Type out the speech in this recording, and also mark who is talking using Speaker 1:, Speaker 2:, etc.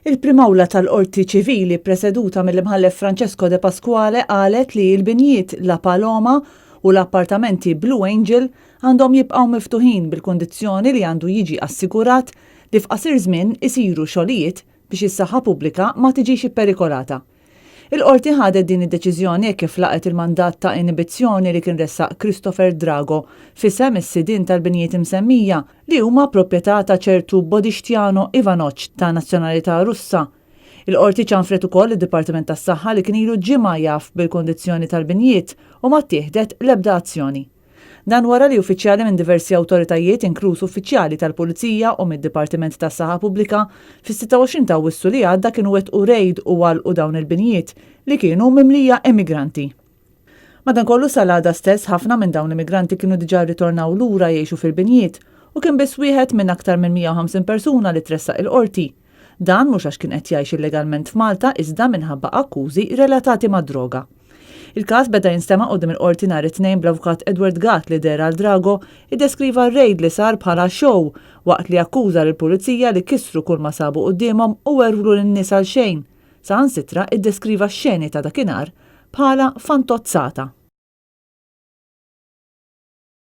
Speaker 1: Il-primawla tal-Qorti Ċivili preseduta mill-imħallef Francesco De Pasquale qalet li l-binjiet La Paloma u l-appartamenti Blue Angel għandhom jibqgħu miftuħin bil-kundizzjoni li għandu jiġi assigurat li f'qasir żmien isiru xogħlijiet biex is-saħħa pubblika ma tiġix ipperikolata. Il-qorti ħadet din id-deċiżjoni kif laqet il-mandat ta' inibizzjoni li kien ressaq Christopher Drago fisem is-sidien tal-binjiet imsemmija li huma proprjetà ta' ċertu Bodixtiano Ivanovic ta' nazzjonalità Russa. Il-qorti ċanfret ukoll id-Dipartiment tas-Saħħa li kien ilu ġimgħa jaf bil-kondizzjoni tal-binjiet u ma ttieħdet l-ebda azzjoni. Dan wara li uffiċjali minn diversi awtoritajiet inkluż uffiċjali tal-Pulizija u mid-Dipartiment tas-Saħħa Pubblika fis-26 ta' Awwissu li għadda kienu wettqu rejd u għalqu dawn il-binjiet li kienu mimlija immigranti. Madankollu sal-għada stess ħafna minn dawn l-immigranti kienu diġà ritornaw lura jgħixu fil-binjiet u kien biss wieħed minn aktar minn 150 persuna li tressaq il-qorti. Dan mhux għax kien qed jgħix illegalment f'Malta iżda minħabba akkużi relatati mad-droga. Il-każ beda jinstema' quddiem il-qorti nhar it-tnejn bl-avukat Edward Gatt li dera għal Drago iddeskriva r-rejd li sar bħala show waqt li akkuża lill-pulizija li kissru kull ma sabu qudiemhom u werwru lin-nies għal xejn. Saħansitra iddeskriva x-xeni ta' dakinhar bħala fantozzata.